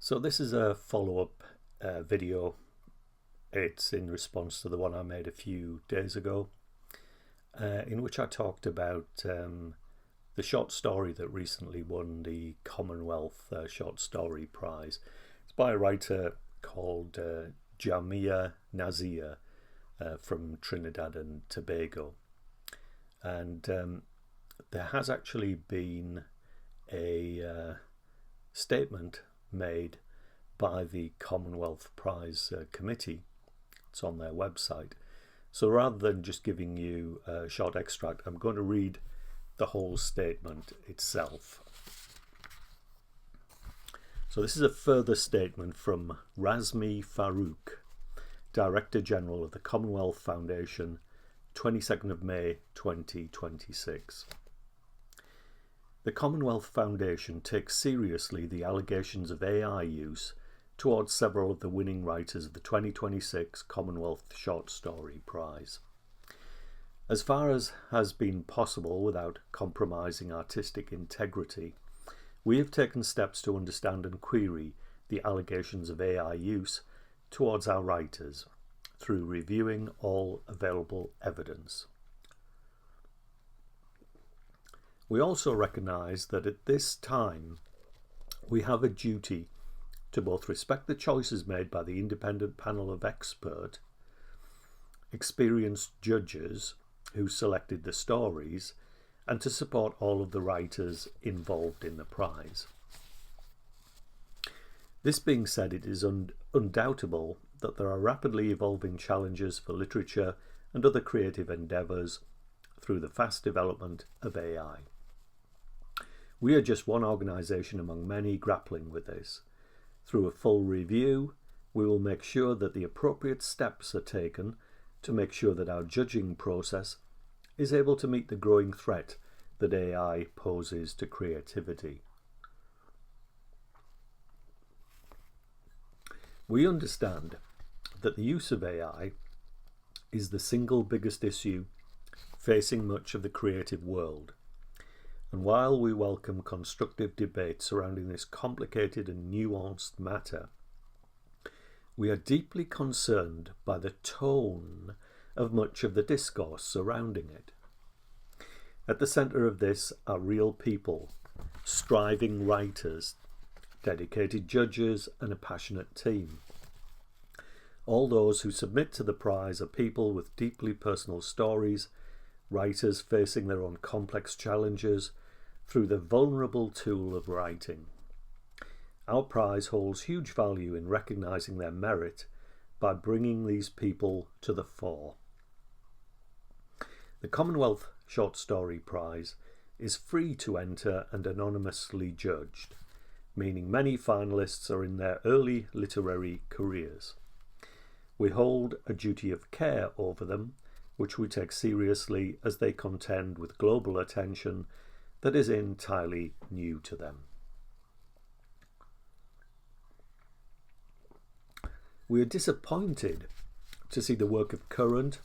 So this is a follow-up video. It's in response to the one I made a few days ago, in which I talked about the short story that recently won the Commonwealth Short Story Prize. It's by a writer called Jamia Nazir from Trinidad and Tobago. And there has actually been a statement made by the Commonwealth Prize Committee. It's on their website. So rather than just giving you a short extract, I'm going to read the whole statement itself. So this is a further statement from Razmi Farouk, Director General of the Commonwealth Foundation, 22nd of May 2026. The Commonwealth Foundation takes seriously the allegations of AI use towards several of the winning writers of the 2026 Commonwealth Short Story Prize. As far as has been possible without compromising artistic integrity, we have taken steps to understand and query the allegations of AI use towards our writers through reviewing all available evidence. We also recognise that at this time we have a duty to both respect the choices made by the independent panel of experienced judges who selected the stories, and to support all of the writers involved in the prize. This being said, it is undoubtable that there are rapidly evolving challenges for literature and other creative endeavours through the fast development of AI. We are just one organisation among many grappling with this. Through a full review, we will make sure that the appropriate steps are taken to make sure that our judging process is able to meet the growing threat that AI poses to creativity. We understand that the use of AI is the single biggest issue facing much of the creative world. And while we welcome constructive debate surrounding this complicated and nuanced matter, we are deeply concerned by the tone of much of the discourse surrounding it. At the centre of this are real people, striving writers, dedicated judges, and a passionate team. All those who submit to the prize are people with deeply personal stories, writers facing their own complex challenges through the vulnerable tool of writing. Our prize holds huge value in recognising their merit by bringing these people to the fore. The Commonwealth Short Story Prize is free to enter and anonymously judged, meaning many finalists are in their early literary careers. We hold a duty of care over them, which we take seriously as they contend with global attention that is entirely new to them. We are disappointed to see the work of current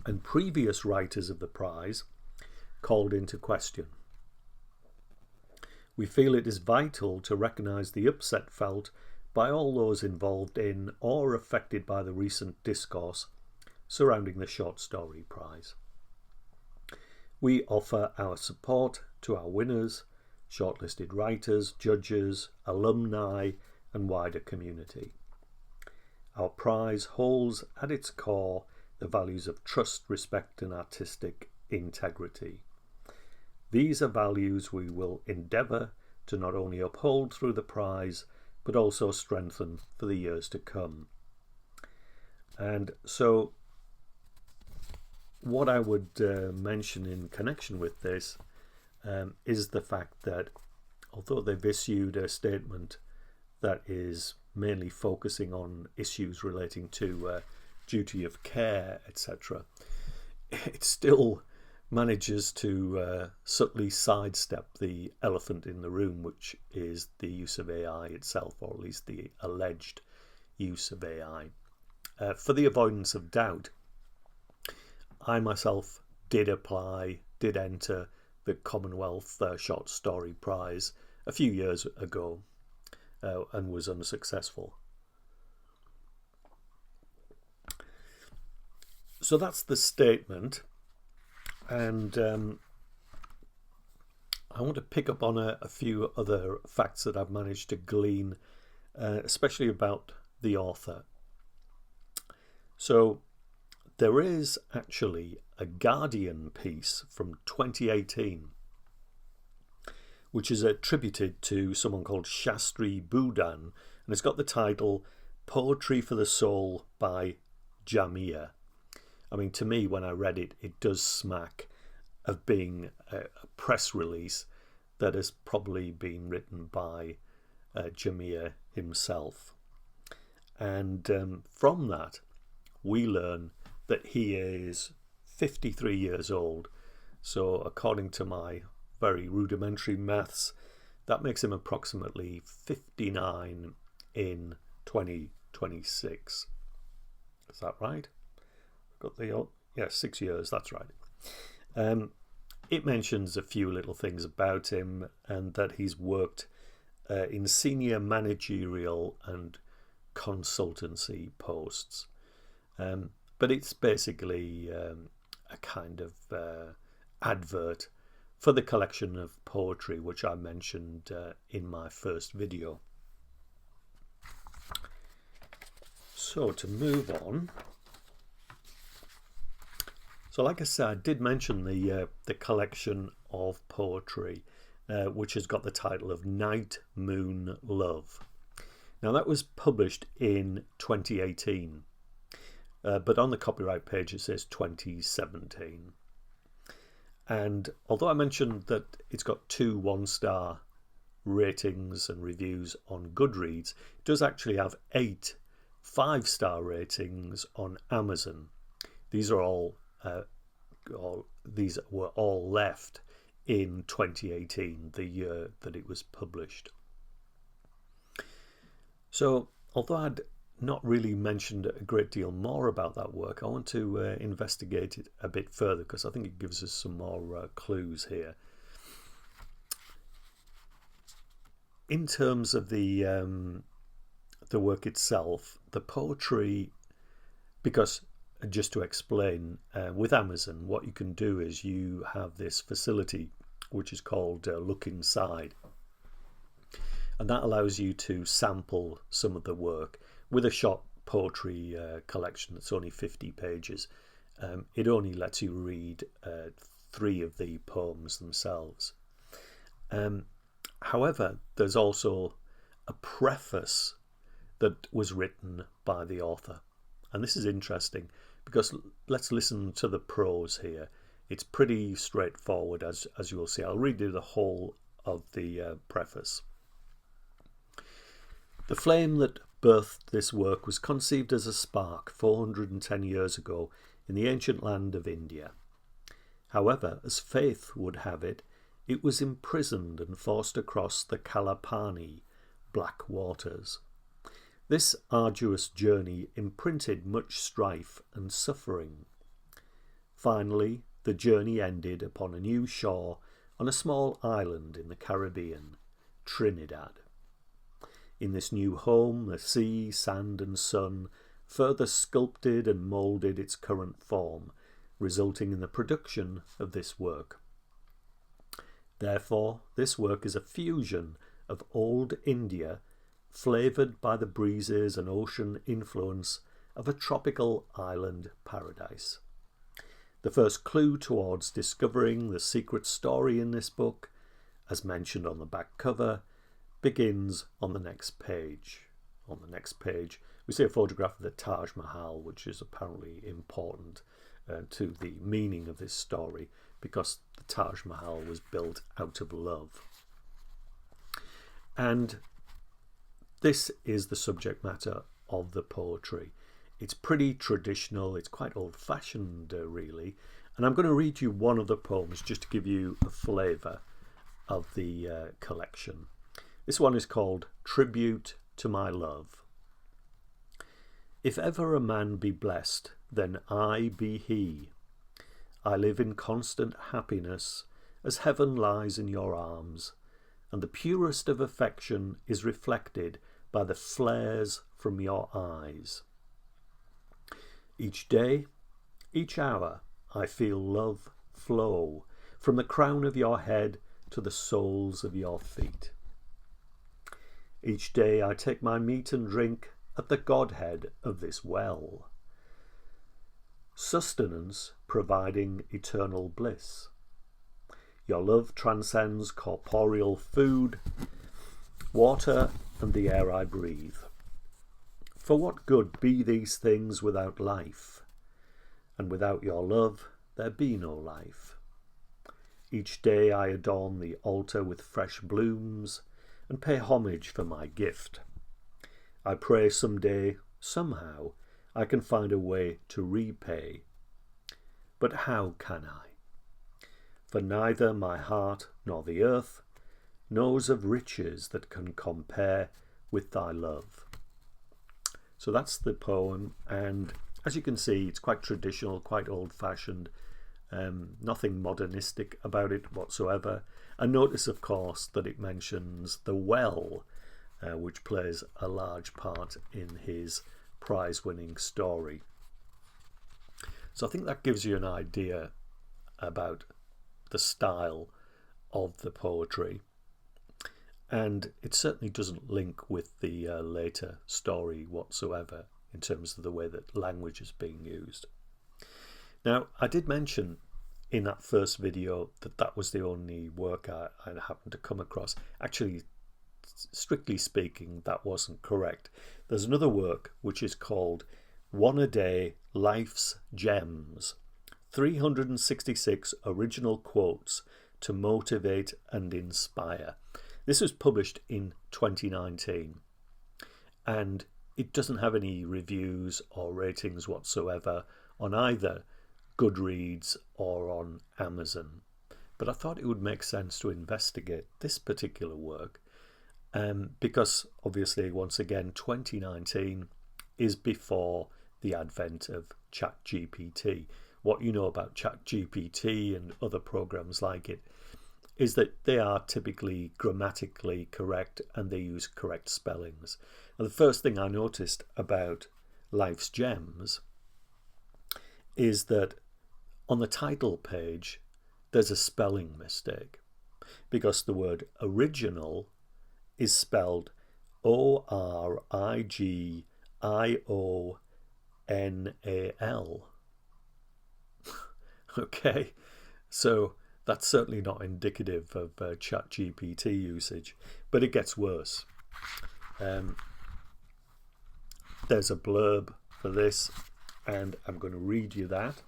and previous writers of the prize called into question. We feel it is vital to recognise the upset felt by all those involved in or affected by the recent discourse surrounding the Short Story Prize. We offer our support to our winners, shortlisted writers, judges, alumni, and wider community. Our prize holds at its core the values of trust, respect, and artistic integrity. These are values we will endeavour to not only uphold through the prize, but also strengthen for the years to come. And so what I would mention in connection with this is the fact that although they've issued a statement that is mainly focusing on issues relating to duty of care, etc., it still manages to subtly sidestep the elephant in the room, which is the use of AI itself, or at least the alleged use of AI. For the avoidance of doubt, I myself did enter the Commonwealth Short Story Prize a few years ago, and was unsuccessful. So that's the statement, and I want to pick up on a few other facts that I've managed to glean, especially about the author. So there is actually a Guardian piece from 2018, which is attributed to someone called Shastri Bhudan, and it's got the title Poetry for the Soul by Jamia. I mean, to me, when I read it, it does smack of being a press release that has probably been written by Jamia himself. And from that, we learn that he is 53 years old. So according to my very rudimentary maths, that makes him approximately 59 in 2026. Is that right? Got the 6 years, that's right. It mentions a few little things about him, and that he's worked in senior managerial and consultancy posts. But it's basically a kind of advert for the collection of poetry which I mentioned in my first video. So to move on. So like I said, I did mention the collection of poetry, which has got the title of Night, Moon, Love. Now that was published in 2018, but on the copyright page it says 2017. And although I mentioned that it's got 2 1-star ratings and reviews on Goodreads, it does actually have 8 5-star ratings on Amazon. These were all left in 2018, the year that it was published. So, although I'd not really mentioned a great deal more about that work, I want to investigate it a bit further, because I think it gives us some more clues here. In terms of the work itself, the poetry, because just to explain, with Amazon, what you can do is you have this facility which is called Look Inside, and that allows you to sample some of the work with a short poetry collection that's only 50 pages. It only lets you read 3 of the poems themselves. However, there's also a preface that was written by the author, and this is interesting, because let's listen to the prose here. It's pretty straightforward, as you will see. I'll read you the whole of the preface. The flame that birthed this work was conceived as a spark 410 years ago in the ancient land of India. However, as fate would have it, it was imprisoned and forced across the Kalapani, black waters. This arduous journey imprinted much strife and suffering. Finally, the journey ended upon a new shore on a small island in the Caribbean, Trinidad. In this new home, the sea, sand and sun further sculpted and moulded its current form, resulting in the production of this work. Therefore, this work is a fusion of old India, flavoured by the breezes and ocean influence of a tropical island paradise. The first clue towards discovering the secret story in this book, as mentioned on the back cover, begins on the next page. On the next page, we see a photograph of the Taj Mahal, which is apparently important to the meaning of this story, because the Taj Mahal was built out of love. And this is the subject matter of the poetry. It's pretty traditional, it's quite old-fashioned really, and I'm going to read you one of the poems just to give you a flavour of the collection. This one is called Tribute to My Love. If ever a man be blessed, then I be he. I live in constant happiness, as heaven lies in your arms, and the purest of affection is reflected by the flares from your eyes. Each day, each hour, I feel love flow from the crown of your head to the soles of your feet. Each day I take my meat and drink at the Godhead of this well, sustenance providing eternal bliss. Your love transcends corporeal food, water, and the air I breathe. For what good be these things without life? And without your love there be no life. Each day I adorn the altar with fresh blooms and pay homage for my gift. I pray some day, somehow, I can find a way to repay. But how can I? For neither my heart nor the earth knows of riches that can compare with thy love. So that's the poem, and as you can see, it's quite traditional, quite old-fashioned, nothing modernistic about it whatsoever. And notice, of course, that it mentions the well, which plays a large part in his prize-winning story. So I think that gives you an idea about the style of the poetry, and it certainly doesn't link with the later story whatsoever in terms of the way that language is being used. Now, I did mention in that first video that that was the only work I happened to come across. Actually, strictly speaking, that wasn't correct. There's another work which is called One a Day, Life's Gems, 366 original quotes to motivate and inspire. This was published in 2019, and it doesn't have any reviews or ratings whatsoever on either Goodreads or on Amazon. But I thought it would make sense to investigate this particular work, because obviously, once again, 2019 is before the advent of ChatGPT. What you know about ChatGPT and other programs like it is that they are typically grammatically correct and they use correct spellings. And the first thing I noticed about Life's Gems is that on the title page there's a spelling mistake, because the word original is spelled ORIGIONAL. Okay, so that's certainly not indicative of ChatGPT usage, but it gets worse. There's a blurb for this, and I'm going to read you that.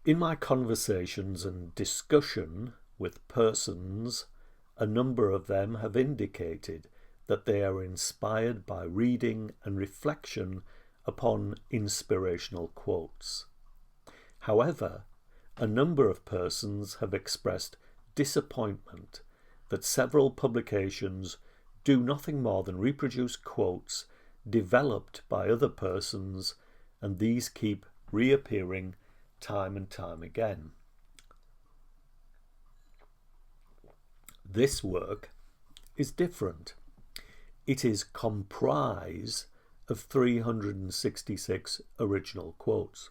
In my conversations and discussion with persons, a number of them have indicated that they are inspired by reading and reflection upon inspirational quotes. However, a number of persons have expressed disappointment that several publications do nothing more than reproduce quotes developed by other persons, and these keep reappearing time and time again. This work is different. It is comprised of 366 original quotes.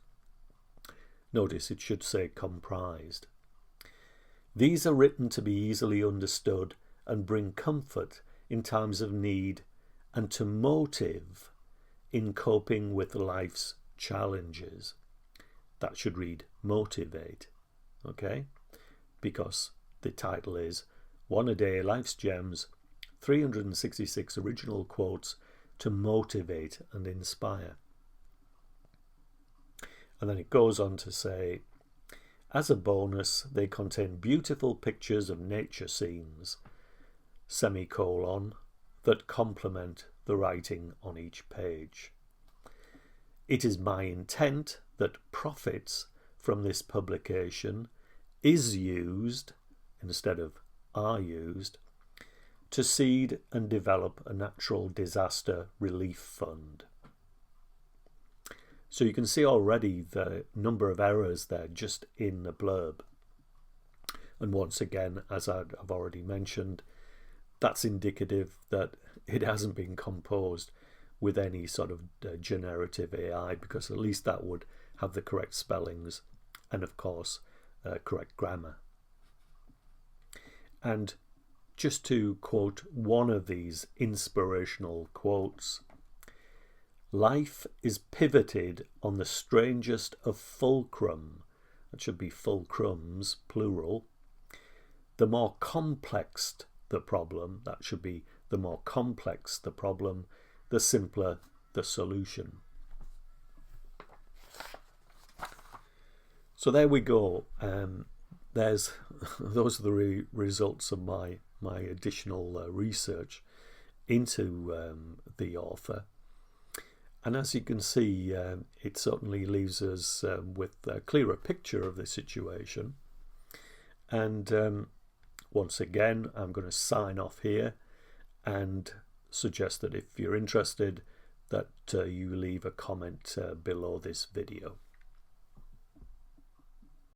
Notice it should say comprised. These are written to be easily understood and bring comfort in times of need and to motive in coping with life's challenges. That should read motivate, okay? Because the title is One a Day, Life's Gems, 366 original quotes to motivate and inspire. And then it goes on to say, as a bonus, they contain beautiful pictures of nature scenes, semicolon, that complement the writing on each page. It is my intent that profits from this publication is used, instead of are used, to seed and develop a natural disaster relief fund. So you can see already the number of errors there just in the blurb. And once again, as I've already mentioned, that's indicative that it hasn't been composed with any sort of generative AI, because at least that would have the correct spellings and, of course, correct grammar. And just to quote one of these inspirational quotes, "Life is pivoted on the strangest of fulcrum," that should be fulcrums, plural. "The more complex the problem," that should be the more complex the problem, the simpler the solution. So there we go. Those are the results of my additional research into the author. And as you can see, it certainly leaves us with a clearer picture of the situation. And once again, I'm going to sign off here and suggest that if you're interested, that you leave a comment below this video.